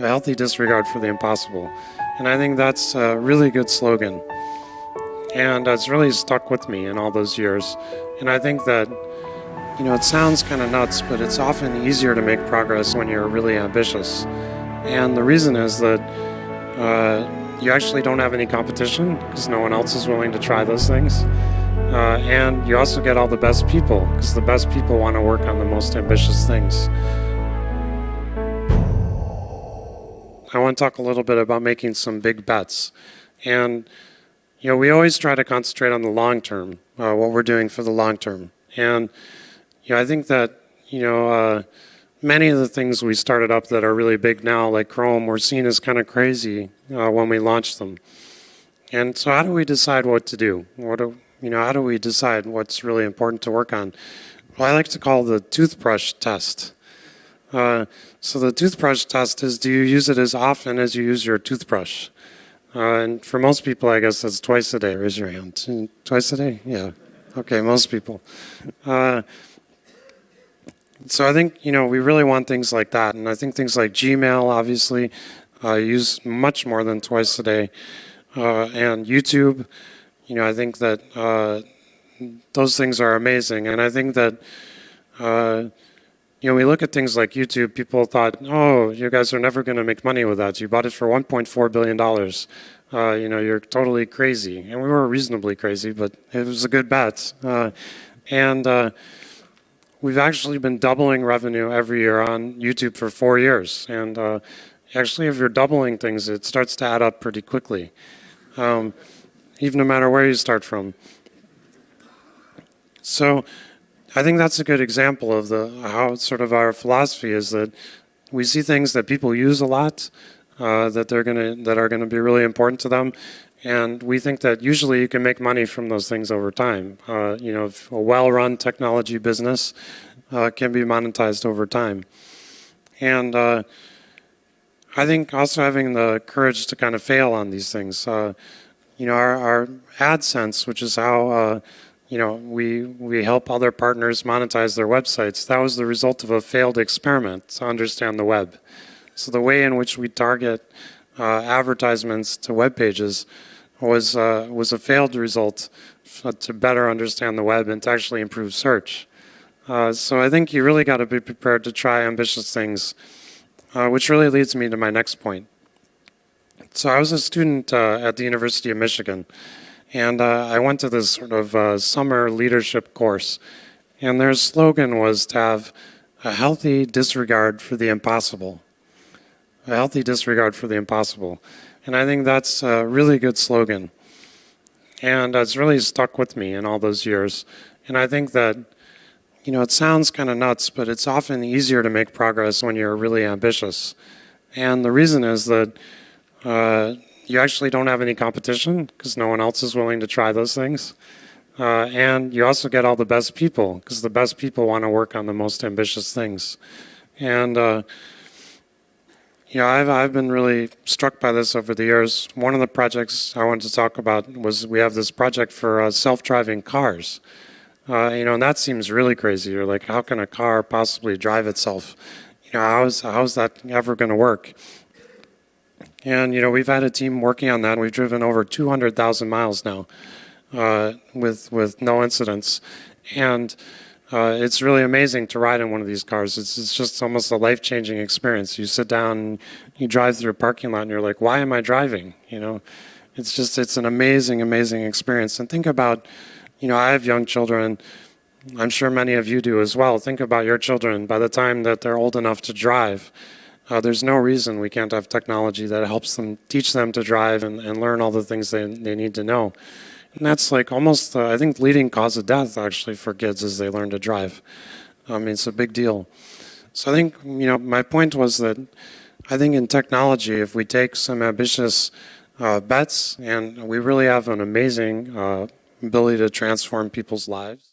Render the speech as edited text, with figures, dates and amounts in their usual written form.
a healthy disregard for the impossible. And I think that's a really good slogan. And it's really stuck with me in all those years. And I think that, it sounds kind of nuts, but it's often easier to make progress when you're really ambitious. And the reason is that you actually don't have any competition because no one else is willing to try those things. And you also get all the best people because the best people want to work on the most ambitious things. I want to talk a little bit about making some big bets. And, we always try to concentrate on the long term, what we're doing for the long term. And, I think that, many of the things we started up that are really big now, like Chrome, were seen as kind of crazy when we launched them. And so how do we decide what to do? How do we decide what's really important to work on? Well, I like to call the toothbrush test. So the toothbrush test is, do you use it as often as you use your toothbrush? And for most people, I guess that's twice a day. Raise your hand. Twice a day? Yeah. Okay, most people. So I think, we really want things like that. And I think things like Gmail, obviously, use much more than twice a day. And YouTube, I think that those things are amazing. And I think that, we look at things like YouTube, people thought, oh, you guys are never going to make money with that. You bought it for $1.4 billion. You're totally crazy. And we were reasonably crazy, but it was a good bet. We've actually been doubling revenue every year on YouTube for 4 years. And actually, if you're doubling things, it starts to add up pretty quickly, even no matter where you start from. So I think that's a good example of how sort of our philosophy is that we see things that people use a lot, that are gonna be really important to them, and we think that usually you can make money from those things over time. A well-run technology business can be monetized over time. And I think also having the courage to kind of fail on these things. Our AdSense, which is how we help other partners monetize their websites, that was the result of a failed experiment to understand the web. So the way in which we target advertisements to web pages was a failed result to better understand the web and to actually improve search. So I think you really got to be prepared to try ambitious things, which really leads me to my next point. So I was a student at the University of Michigan, and I went to this sort of summer leadership course, and their slogan was to have a healthy disregard for the impossible. A healthy disregard for the impossible. And I think that's a really good slogan. And it's really stuck with me in all those years. And I think that, it sounds kind of nuts, but it's often easier to make progress when you're really ambitious. And the reason is that you actually don't have any competition because no one else is willing to try those things. And you also get all the best people because the best people want to work on the most ambitious things. And I've been really struck by this over the years. One of the projects I wanted to talk about was we have this project for self-driving cars. And that seems really crazy. You're like, how can a car possibly drive itself? How's that ever going to work? And, we've had a team working on that. We've driven over 200,000 miles now with no incidents. And it's really amazing to ride in one of these cars. It's just almost a life-changing experience. You sit down, and you drive through a parking lot, and you're like, why am I driving? It's an amazing, amazing experience. And think about, I have young children. I'm sure many of you do as well. Think about your children. By the time that they're old enough to drive, there's no reason we can't have technology that helps them, teach them to drive and learn all the things they need to know. And that's like almost, I think, leading cause of death, actually, for kids as they learn to drive. It's a big deal. So I think, my point was that I think in technology, if we take some ambitious bets, and we really have an amazing ability to transform people's lives.